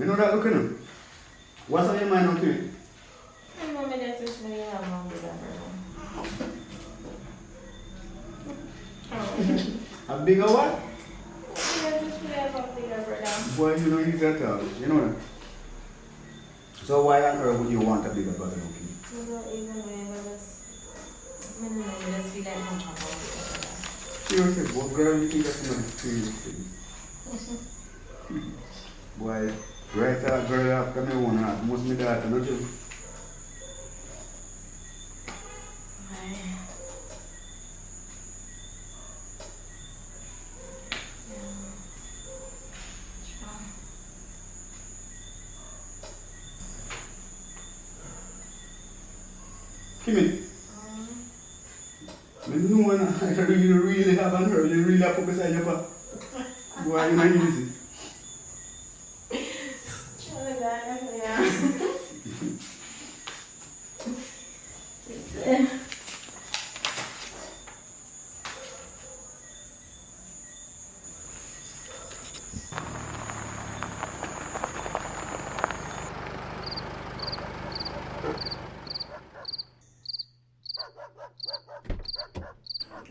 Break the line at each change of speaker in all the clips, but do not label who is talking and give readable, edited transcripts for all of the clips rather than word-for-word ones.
Me know that looking at. What's on your mind on it?
I know me just wish me have one with her.
A bigger what?
I just wish me have one bigger brother.
Boy, you know he's at all. You know that. So why on earth would you want a bigger brother, okay?
I don't even know, I just feel like I'm comfortable with her.
Seriously, what girl you think that's not serious things? Boy, right out girl after me one heart, must be that, not you? Come in. I know when I really haven't heard, you really have put beside your back. Boy, you're not easy.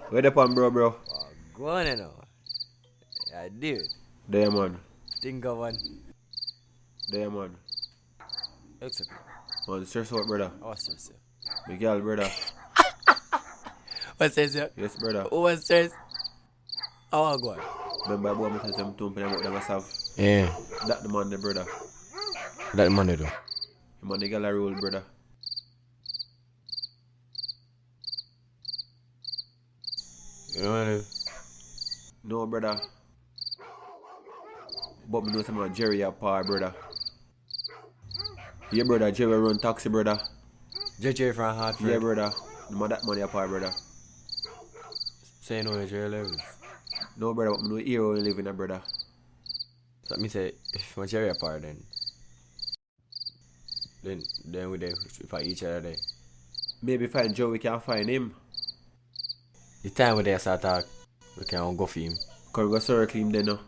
Where the pan, bro?
Go on now. Yeah, dude.
There, man.
Think of one.
There, man.
Looks okay.
Man, stress out, brother.
What's stress?
Miguel, brother.
What's stress, yeah?
Yes, brother.
What's stress? How go on?
Remember, boy, I tell them to open them up themselves.
Yeah.
That the man, the brother.
That money though.
The man, the girl a rule, brother.
You know what I mean?
No, brother. But me know some of Jerry a par, brother. Yeah, brother. Jerry run taxi, brother.
Jerry from Hartford.
Yeah, brother. The man that money a par, brother.
So you know where Jerry lives?
No, brother. But me know here where you live in, brother.
So that means say, if you want Jerry apart then we there for each other there.
Maybe find Joe, we can find him.
The time we there start talk, we can go for him.
Cause we go circle him then, no.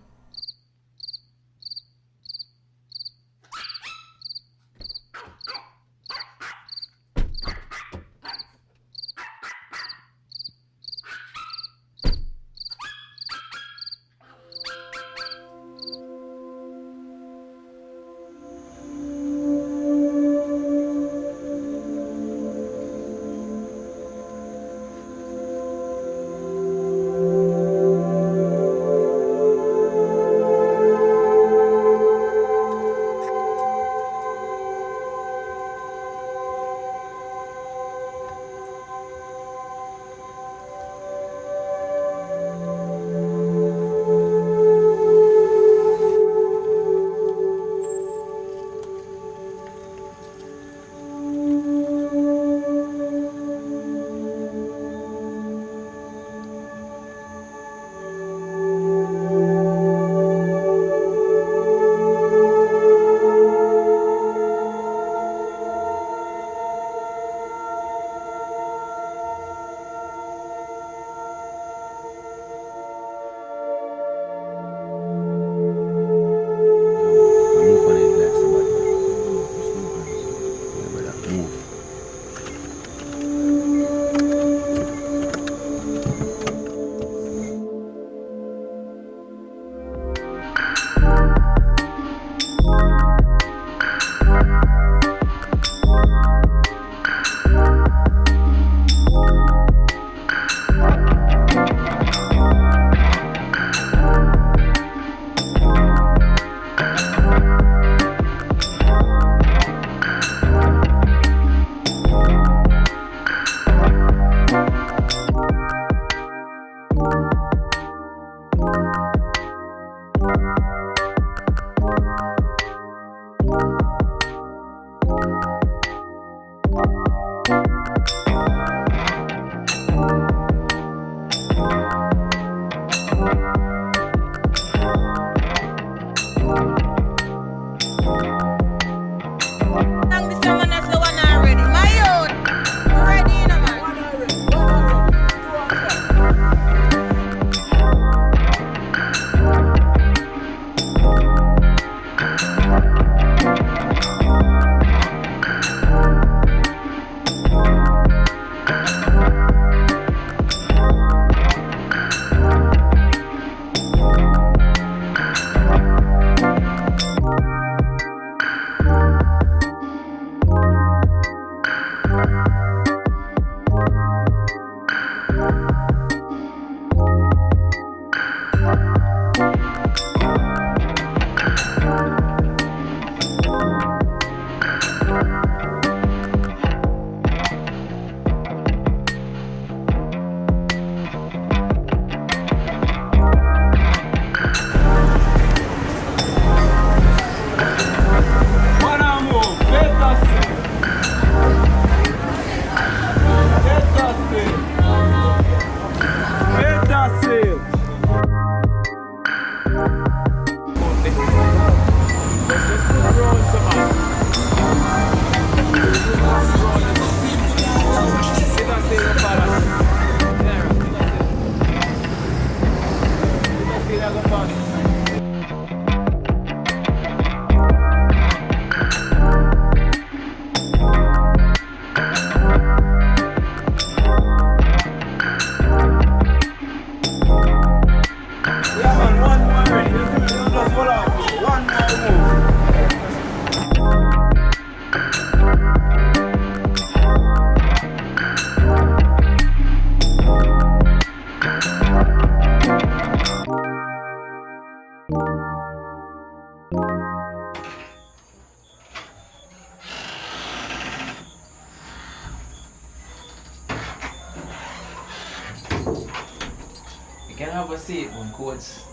Can I have a seat, man, coach?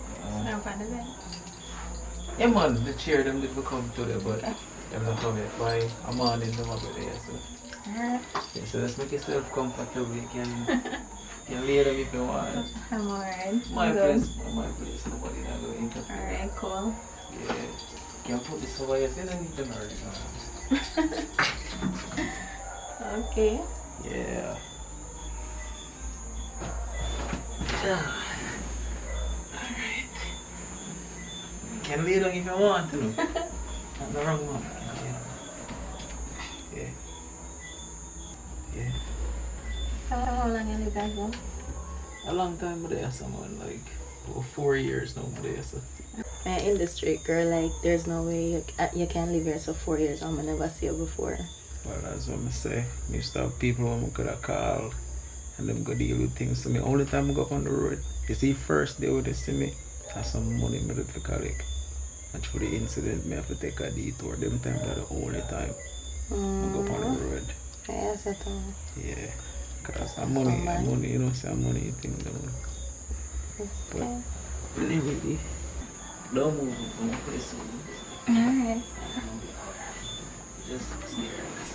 No, part of it.
Yeah, man, the chair them did come today, but them not come yet. Why? I'm on in them over there, so.
Alright.
Yeah, so let's make yourself comfortable. You can lay down if you want.
I'm alright.
My
Good.
place, nobody not going to interfere.
Alright, cool.
Yeah. Can put this over here, so you don't need to hurry.
Okay.
Yeah. Alright. You can lay down if you want to. Not the wrong one. Yeah. Yeah.
How long you live back home?
A long time, but there's someone like over 4 years now, but there's
In the street, girl, like, there's no way you can live here so 4 years. I'm never see you before.
well, that's what I say. I used to have people who I could have called and them go deal with things. So me only time I go up on the road, you see first day when they see me, that's some money me to collect. And for the incident, me have to take a detour. Them time that the only time I go up on the road.
Yes, I know.
Yeah. Because some money, you know, some money thing. But anyway, don't move, don't put it soon.
Alright.
Just stay right.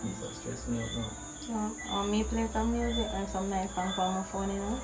You so stress me out now.
Me play some music and some nice song for my phone, you know?